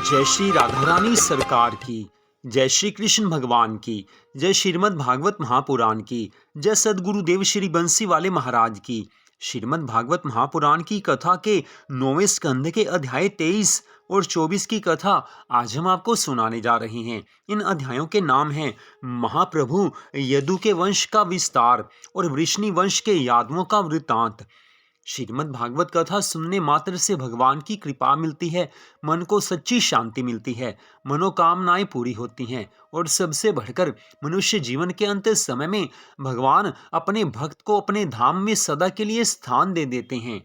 जय श्री राधा रानी सरकार की, जय श्री कृष्ण भगवान की, जय श्रीमद् भागवत महापुराण की, जय सदगुरुदेव श्री बंसी वाले महाराज की। श्रीमद् भागवत महापुराण की कथा के 9वें स्कंध के अध्याय 23 और 24 की कथा आज हम आपको सुनाने जा रहे हैं। इन अध्यायों के नाम हैं महाप्रभु यदु के वंश का विस्तार और वृष्णि वंश के यादवों का वृतांत। श्रीमद् भागवत कथा सुनने मात्र से भगवान की कृपा मिलती है, मन को सच्ची शांति मिलती है, मनोकामनाएं पूरी होती हैं और सबसे बढ़कर मनुष्य जीवन के अंत समय में भगवान अपने भक्त को अपने धाम में सदा के लिए स्थान दे देते हैं।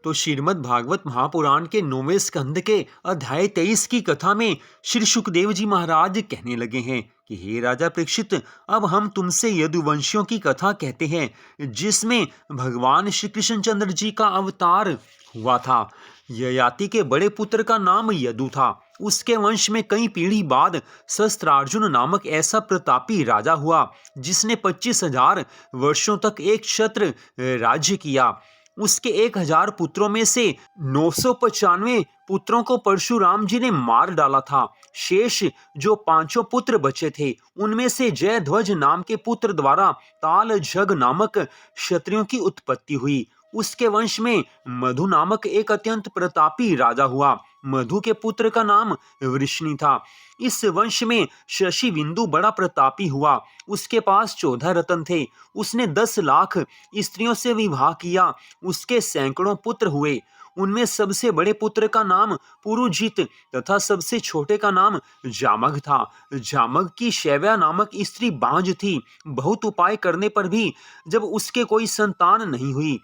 तो श्रीमद् भागवत महापुराण के 9वें स्कंद के अध्याय 23 की कथा में श्री सुखदेव जी महाराज कहने लगे हैं कि हे राजा परीक्षित, अब हम तुमसे यदुवंशियों की कथा कहते हैं, जिसमें भगवान श्री कृष्णचंद्र जी का अवतार हुआ था। ययाति के बड़े पुत्र का नाम यदु था। उसके वंश में कई पीढ़ी बाद सहस्त्रार्जुन नामक ऐसा प्रतापी राजा हुआ, जिसने 25,000 वर्षों तक एक क्षत्र राज्य किया। उसके 1,000 पुत्रों में से 995 पुत्रों को परशुराम जी ने मार डाला था। शेष जो 5 पुत्र बचे थे, उनमें से जयध्वज नाम के पुत्र द्वारा तालझग नामक क्षत्रियों की उत्पत्ति हुई। उसके वंश में मधु नामक एक अत्यंत प्रतापी राजा हुआ। मधु के पुत्र का नाम वृष्णि था। इस वंश में शशि बिंदु बड़ा प्रतापी हुआ। उसके पास 14 रत्न थे। उसने 10 लाख स्त्रियों से विवाह किया। उसके सैकड़ों पुत्र हुए। उनमें सबसे बड़े पुत्र का नाम पुरुजित तथा सबसे छोटे का नाम जामग था। जामग की शैव्या नामक स्त्री बांझ थी। बहुत उपाय करने पर भी जब उसके कोई संतान नहीं हुई,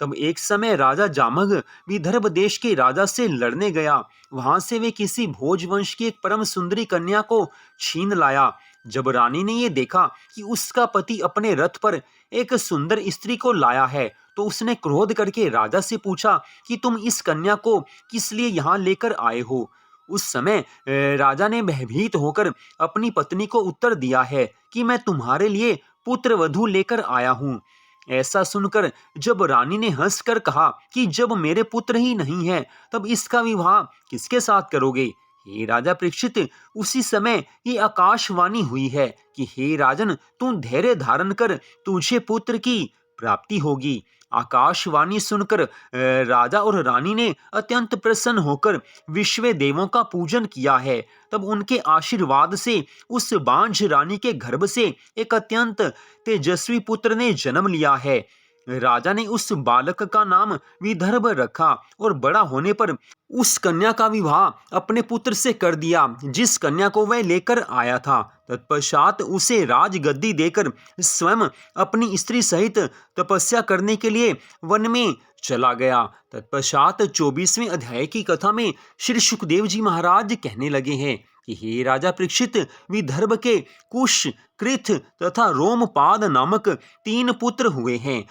तब एक समय राजा जामग विदर्भ देश के राजा से लड़ने गया। वहां से वे किसी भोजवंश की एक परम सुंदरी कन्या को छीन लाया। जब रानी ने यह देखा कि उसका पति अपने रथ पर एक सुंदर स्त्री को लाया है, तो उसने क्रोध करके राजा से पूछा कि तुम इस कन्या को किस लिए यहाँ लेकर आए हो। उस समय राजा ने भयभीत होकर अपनी पत्नी को उत्तर दिया है कि मैं तुम्हारे लिए पुत्र वधू लेकर आया हूँ। ऐसा सुनकर जब रानी ने हंसकर कहा कि जब मेरे पुत्र ही नहीं है, तब इसका विवाह किसके साथ करोगे? हे राजा परीक्षित, उसी समय ये आकाशवाणी हुई है कि हे राजन, तू धैर्य धारण कर, तुझे पुत्र की प्राप्ति होगी। आकाशवाणी सुनकर राजा और रानी ने अत्यंत प्रसन्न होकर विश्व देवों का पूजन किया है। तब उनके आशीर्वाद से उस बांझ रानी के गर्भ से एक अत्यंत तेजस्वी पुत्र ने जन्म लिया है। राजा ने उस बालक का नाम विदर्भ रखा और बड़ा होने पर उस कन्या का विवाह अपने पुत्र से कर दिया, जिस कन्या को वह लेकर आया था। तत्पश्चात उसे राजगद्दी देकर स्वयं अपनी स्त्री सहित तपस्या करने के लिए वन में चला गया। तत्पश्चात 24वें अध्याय की कथा में श्री सुखदेव जी महाराज कहने लगे हैं कि हे राजा परीक्षित, विदर्भ के कुश, कृथ तथा रोमपाद नामक 3 पुत्र हुए हैं।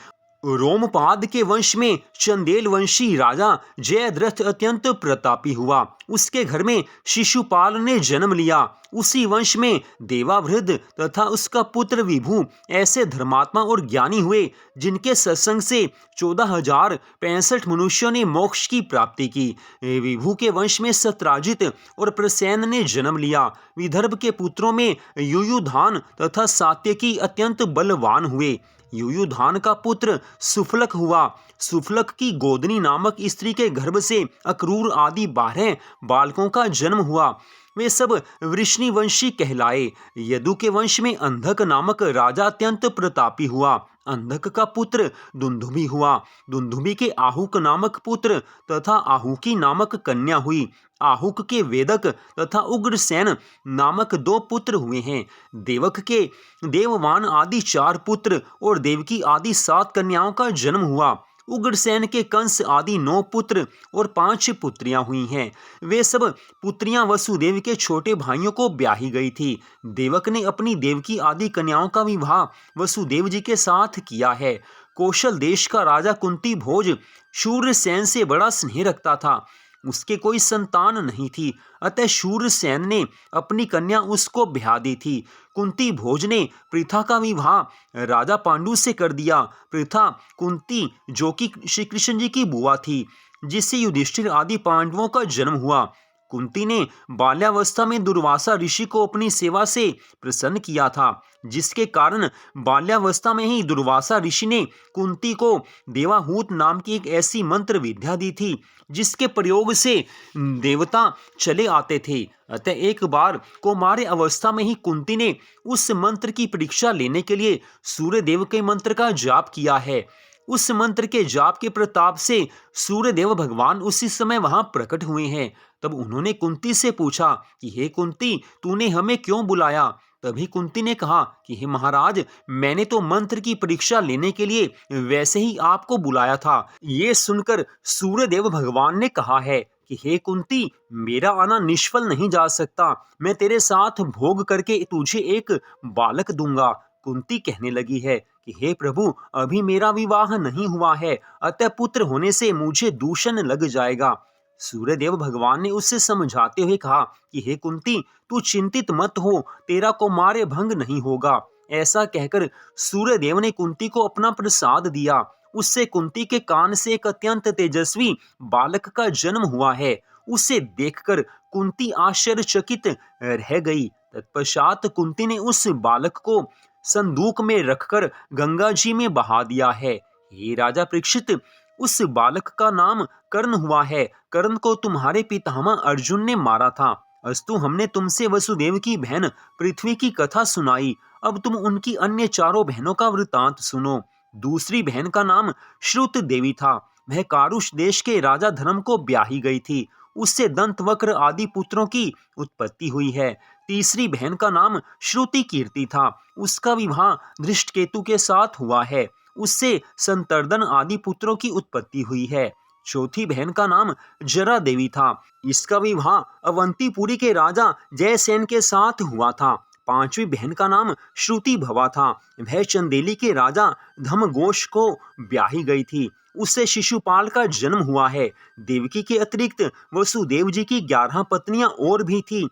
रोमपाद के वंश में चंदेल वंशी राजा जयद्रथ अत्यंत प्रतापी हुआ। उसके घर में शिशुपाल ने जन्म लिया। उसी वंश में देवावृद्ध तथा उसका पुत्र विभु ऐसे धर्मात्मा और ज्ञानी हुए, जिनके सत्संग से 14,065 मनुष्यों ने मोक्ष की प्राप्ति की। विभु के वंश में सत्राजित और प्रसेन ने जन्म लिया। विदर्भ के पुत्रों में युयुधान तथा सात्यकी अत्यंत बलवान हुए। युयुधान का पुत्र सुफलक हुआ। सुफलक की गोदनी नामक स्त्री के गर्भ से अक्रूर आदि 12 बालकों का जन्म हुआ। वे सब वृष्णि वंशी कहलाए। यदु के वंश में अंधक नामक राजा अत्यंत प्रतापी हुआ। अंधक का पुत्र दुंदुभि हुआ। दुंदुभि के आहुक नामक पुत्र तथा आहुकी नामक कन्या हुई। आहुक के वेदक तथा उग्रसेन नामक 2 पुत्र हुए हैं। देवक के देववान आदि 4 पुत्र और देवकी आदि 7 कन्याओं का जन्म हुआ। उग्रसेन के कंस आदि 9 पुत्र और 5 पुत्रियां हुई हैं। वे सब पुत्रियां वसुदेव के छोटे भाइयों को ब्याही गई थी। देवक ने अपनी देवकी आदि कन्याओं का विवाह वसुदेव जी के साथ किया है। कौशल देश का राजा कुंती भोज शूरसेन से बड़ा स्नेह रखता था। उसके कोई संतान नहीं थी, अतः शूरसेन ने अपनी कन्या उसको ब्याह दी थी। कुंती भोज ने पृथा का विवाह राजा पांडु से कर दिया। पृथा कुंती, जो कि श्री कृष्ण जी की बुआ थी, जिससे युधिष्ठिर आदि पांडवों का जन्म हुआ। कुंती ने बाल्यावस्था में दुर्वासा ऋषि को अपनी सेवा से प्रसन्न किया था, जिसके कारण बाल्यावस्था में ही दुर्वासा ऋषि ने कुंती को देवाहूत नाम की एक ऐसी मंत्र विद्या दी थी जिसके प्रयोग से देवता चले आते थे। अतः एक बार कौमार्य अवस्था में ही कुंती ने उस मंत्र की परीक्षा लेने के लिए सूर्यदेव के मंत्र का जाप किया है। उस मंत्र के जाप के प्रताप से सूर्यदेव भगवान उसी समय वहां प्रकट हुए हैं। तब उन्होंने कुंती से पूछा कि हे कुंती, तूने हमें क्यों बुलाया? तभी कुंती ने कहा कि हे महाराज, मैंने तो मंत्र की परीक्षा लेने के लिए वैसे ही आपको बुलाया था। ये सुनकर सूर्यदेव भगवान ने कहा है कि हे कुंती, मेरा आना निष्फल नहीं जा सकता। मैं तेरे साथ भोग करके तुझे एक बालक दूंगा। कुंती कहने लगी है कि हे प्रभु, अभी मेरा विवाह नहीं हुआ है, अतः पुत्र होने से मुझे दूषण लग जाएगा। सूर्यदेव भगवान ने उससे समझाते हुए कहा कि हे कुंती, तू चिंतित मत हो, तेरा कौमार्य भंग नहीं होगा। ऐसा कहकर सूर्यदेव ने कुंती को अपना प्रसाद दिया। उससे कुंती के कान से एक अत्यंत तेजस्वी बालक का जन्म हुआ है। उसे देखकर कुंती आश्चर्यचकित रह गई। तत्पश्चात कुंती ने उस बालक को संदूक में रखकर गंगा जी में बहा दिया है। हे राजा परीक्षित, उस बालक का नाम कर्ण हुआ है। कर्ण को तुम्हारे पितामह अर्जुन ने मारा था। अस्तु, हमने तुमसे वसुदेव की बहन पृथ्वी की कथा सुनाई। अब तुम उनकी अन्य चारों बहनों का वृतांत सुनो। दूसरी बहन का नाम श्रुत देवी था। वह कारुष देश के राजा धर्म को ब्याही गई थी। उससे दंतवक्र आदि पुत्रों की उत्पत्ति हुई है। तीसरी बहन का नाम श्रुति कीर्ति था। उसका विवाह धृष्टकेतु के साथ हुआ है। उससे संतर्दन आदि पुत्रों की उत्पत्ति हुई है। चौथी बहन का नाम जरा देवी था। इसका विवाह अवंतीपुरी के राजा जयसेन के साथ हुआ था। पांचवी बहन का नाम श्रुति भवा था। वह चंदेली के राजा धर्मघोष को ब्याही गई थी। उससे शिशुपाल का जन्म हुआ है। देवकी के अतिरिक्त वसुदेव जी की 11 पत्नियां और भी थी।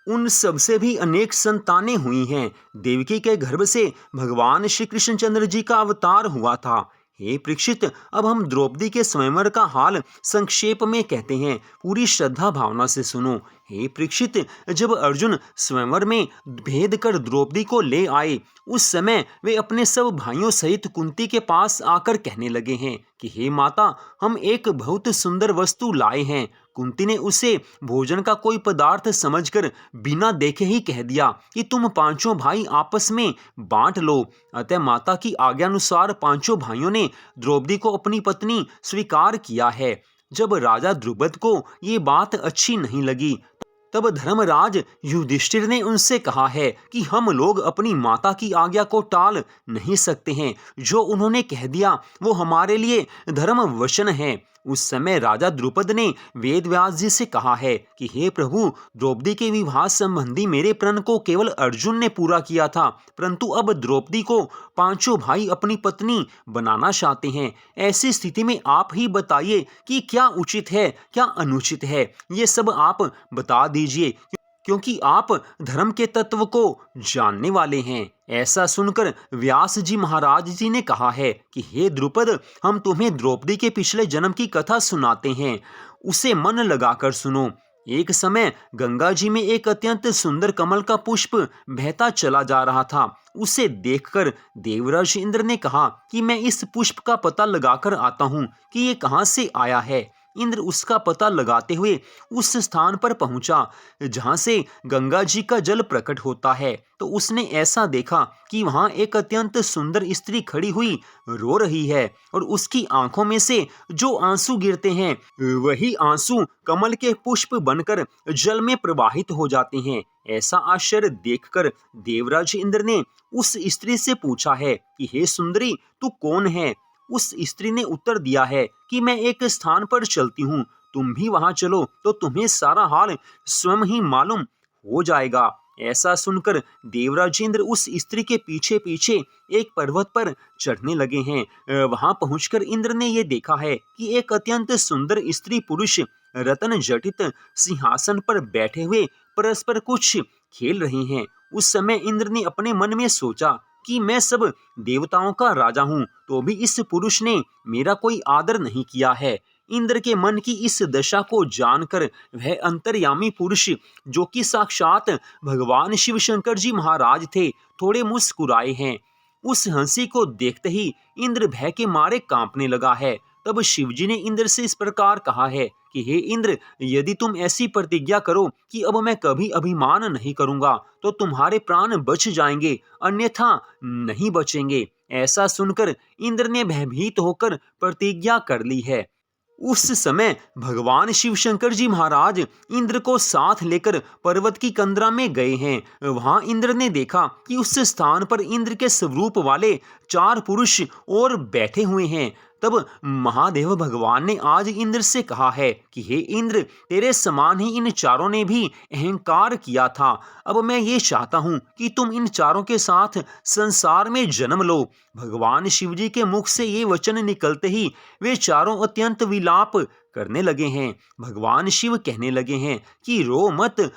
उन सबसे भी अनेक संतानें हुई हैं। देवकी के गर्भ से भगवान श्री कृष्णचंद्र जी का अवतार हुआ था। हे परीक्षित, अब हम द्रौपदी के स्वयंवर का हाल संक्षेप में कहते हैं। पूरी श्रद्धा भावना से सुनो। हे परीक्षित, जब अर्जुन स्वयंवर में भेद कर द्रौपदी को ले आए, उस समय वे अपने सब भाइयों सहित कुंती के पास आकर कहने लगे हैं कि हे माता, हम एक बहुत सुंदर वस्तु लाए हैं। कुंती ने उसे भोजन का कोई पदार्थ समझकर बिना देखे ही कह दिया कि तुम पांचों भाई आपस में बांट लो। अतः माता की आज्ञानुसार पांचों भाइयों ने द्रौपदी को अपनी पत्नी स्वीकार किया है। जब राजा द्रुपद को ये बात अच्छी नहीं लगी, तब धर्मराज युधिष्ठिर ने उनसे कहा है कि हम लोग अपनी माता की आज्ञा को टाल नहीं सकते हैं। जो उन्होंने कह दिया वो हमारे लिए धर्म वचन है। उस समय राजा द्रुपद ने वेदव्यास जी से कहा है कि हे प्रभु, द्रौपदी के विवाह संबंधी मेरे प्रण को केवल अर्जुन ने पूरा किया था, परंतु अब द्रौपदी को पांचों भाई अपनी पत्नी बनाना चाहते हैं। ऐसी स्थिति में आप ही बताइए कि क्या उचित है, क्या अनुचित है। ये सब आप बता दीजिए, क्योंकि आप धर्म के तत्व को जानने वाले हैं। ऐसा सुनकर व्यास जी महाराज जी ने कहा है कि हे द्रुपद, हम तुम्हें द्रौपदी के पिछले जन्म की कथा सुनाते हैं। उसे मन लगाकर सुनो। एक समय गंगा जी में एक अत्यंत सुंदर कमल का पुष्प बहता चला जा रहा था। उसे देखकर देवराज इंद्र ने कहा कि मैं इस पुष्प का पता लगाकर आता हूँ कि ये कहाँ से आया है। इंद्र उसका पता लगाते हुए उस स्थान पर पहुंचा जहां से गंगा जी का जल प्रकट होता है। तो उसने ऐसा देखा कि वहां एक अत्यंत सुंदर स्त्री खड़ी हुई रो रही है और उसकी आंखों में से जो आंसू गिरते हैं वही आंसू कमल के पुष्प बनकर जल में प्रवाहित हो जाते हैं। ऐसा आश्चर्य देखकर देवराज इंद्र ने उस स्त्री से पूछा है कि हे सुंदरी, तू कौन है? उस स्त्री ने उत्तर दिया है कि मैं एक स्थान पर चलती हूँ, तुम भी वहां चलो तो तुम्हें सारा हाल स्वयं ही मालूम हो जाएगा। ऐसा सुनकर देवराज इंद्र उस स्त्री के पीछे पीछे एक पर्वत पर चढ़ने लगे हैं। वहां पहुंचकर इंद्र ने यह देखा है कि एक अत्यंत सुंदर स्त्री पुरुष रत्न जटित सिंहासन पर बैठे हुए परस्पर कुछ खेल रहे हैं। उस समय इंद्र ने अपने मन में सोचा कि मैं सब देवताओं का राजा हूँ, तो भी इस पुरुष ने मेरा कोई आदर नहीं किया है। इंद्र के मन की इस दशा को जानकर वह अंतर्यामी पुरुष, जो कि साक्षात भगवान शिव शंकर जी महाराज थे, थोड़े मुस्कुराए हैं। उस हंसी को देखते ही इंद्र भय के मारे कांपने लगा है। तब शिवजी ने इंद्र से इस प्रकार कहा है कि हे इंद्र, यदि तुम ऐसी प्रतिज्ञा करो कि अब मैं कभी अभिमान नहीं करूंगा तो तुम्हारे प्राण बच जाएंगे, अन्यथा नहीं बचेंगे। ऐसा सुनकर इंद्र ने भयभीत होकर प्रतिज्ञा कर ली है। उस समय भगवान शिव शंकर जी महाराज इंद्र को साथ लेकर पर्वत की कंदरा में गए हैं। वहां इंद्र ने देखा कि उस स्थान पर इंद्र के स्वरूप वाले 4 पुरुष और बैठे हुए हैं। तब महादेव भगवान ने आज इंद्र से कहा है कि हे इंद्र, तेरे समान ही इन चारों ने भी अहंकार किया था। अब मैं ये चाहता हूं कि तुम इन चारों के साथ संसार में जन्म लो। भगवान शिवजी के मुख से ये वचन निकलते ही वे चारों अत्यंत विलाप करने लगे हैं। भगवान शिव कहने लगे हैं कि रो मत,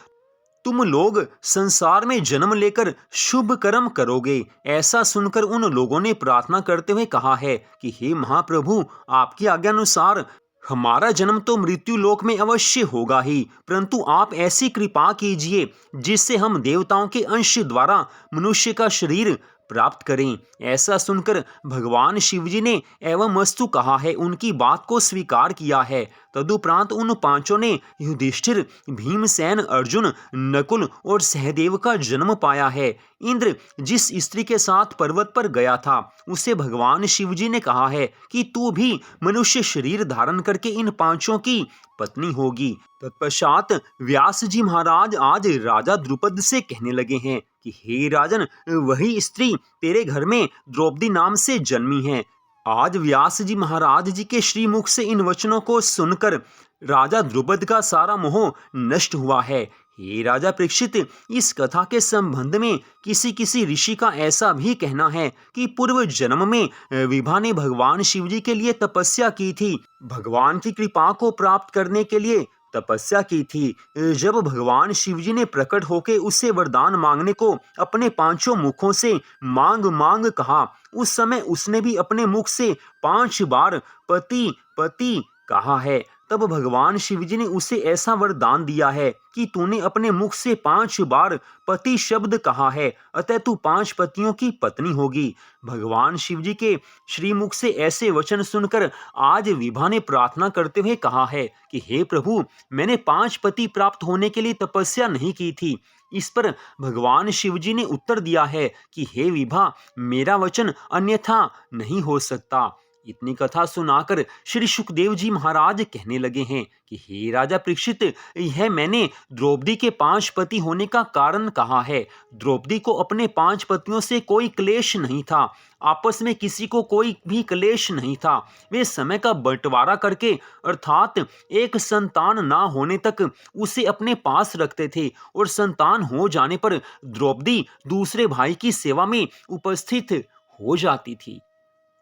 तुम लोग संसार में जन्म लेकर शुभ कर्म करोगे। ऐसा सुनकर उन लोगों ने प्रार्थना करते हुए कहा है कि हे महाप्रभु, आपकी आज्ञा अनुसार हमारा जन्म तो मृत्यु लोक में अवश्य होगा ही, परंतु आप ऐसी कृपा कीजिए जिससे हम देवताओं के अंश द्वारा मनुष्य का शरीर प्राप्त करें। ऐसा सुनकर भगवान शिवजी ने एवं मस्तु कहा है, उनकी बात को स्वीकार किया है। तदुपरांत उन पांचों ने युधिष्ठिर, भीमसेन, अर्जुन, नकुल और सहदेव का जन्म पाया है। इंद्र जिस स्त्री के साथ पर्वत पर गया था उसे भगवान शिवजी ने कहा है कि तू भी मनुष्य शरीर धारण करके इन पांचों की पत्नी होगी। तत्पश्चात व्यास जी महाराज आज राजा द्रुपद से कहने लगे हैं कि हे राजन, वही स्त्री तेरे घर में द्रौपदी नाम से जन्मी है। आज व्यास जी महाराज जी के श्रीमुख से इन वचनों को सुनकर राजा द्रुपद का सारा मोह नष्ट हुआ है। हे राजा परीक्षित, इस कथा के संबंध में किसी किसी ऋषि का ऐसा भी कहना है कि पूर्व जन्म में विभा ने भगवान शिवजी के लिए तपस्या की थी, भगवान की कृपा को प्राप्त करने के लिए तपस्या की थी। जब भगवान शिवजी ने प्रकट होकर उससे वरदान मांगने को अपने पांचों मुखों से मांग मांग कहा, उस समय उसने भी अपने मुख से 5 बार पति पति कहा है। तब भगवान शिवजी ने उसे ऐसा वरदान दिया है कि तूने अपने मुख से 5 बार पति शब्द कहा है, अतः तू 5 पतियों की पत्नी होगी। भगवान शिवजी के श्रीमुख से ऐसे वचन सुनकर आज विभा ने प्रार्थना करते हुए कहा है कि हे प्रभु, मैंने 5 पति प्राप्त होने के लिए तपस्या नहीं की थी। इस पर भगवान शिवजी ने उत्तर दिया है कि हे विभा, मेरा वचन अन्यथा नहीं हो सकता। इतनी कथा सुनाकर श्री सुखदेव जी महाराज कहने लगे हैं कि हे राजा परीक्षित, यह मैंने द्रौपदी के 5 पति होने का कारण कहा है। द्रौपदी को अपने 5 पतियों से कोई क्लेश नहीं था, आपस में किसी को कोई भी क्लेश नहीं था। वे समय का बंटवारा करके अर्थात एक संतान ना होने तक उसे अपने पास रखते थे और संतान हो जाने पर द्रौपदी दूसरे भाई की सेवा में उपस्थित हो जाती थी।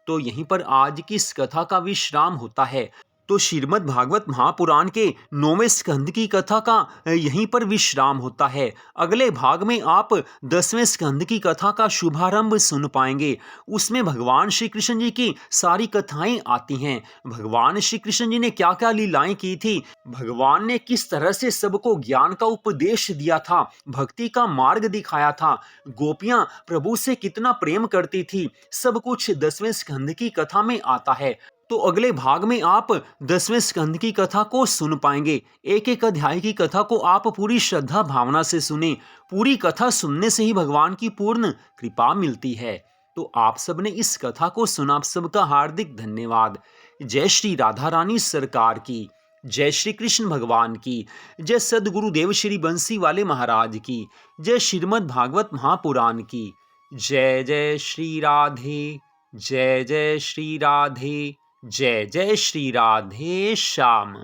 तो यहीं पर आज की इस कथा का विश्राम होता है। तो श्रीमद् भागवत महापुराण के 9वें स्कंद की कथा का यहीं पर विश्राम होता है। अगले भाग में आप 10वें स्कंद की कथा का शुभारंभ सुन पाएंगे। उसमें भगवान श्री कृष्ण जी की सारी कथाएं आती हैं। भगवान श्री कृष्ण जी ने क्या क्या लीलाएं की थी, भगवान ने किस तरह से सबको ज्ञान का उपदेश दिया था, भक्ति का मार्ग दिखाया था, गोपियां प्रभु से कितना प्रेम करती थी, सब कुछ 10वें स्कंद की कथा में आता है। तो अगले भाग में आप 10वें स्कंद की कथा को सुन पाएंगे। एक एक अध्याय की कथा को आप पूरी श्रद्धा भावना से सुने। पूरी कथा सुनने से ही भगवान की पूर्ण कृपा मिलती है। तो आप सबने इस कथा को सुना, आप सबका हार्दिक धन्यवाद। जय श्री राधा रानी सरकार की, जय श्री कृष्ण भगवान की, जय सदगुरुदेव श्री बंसी वाले महाराज की, जय श्रीमद् भागवत महापुराण की, जय जय श्री राधे, जय जय श्री राधे, जय जय श्री राधे श्याम।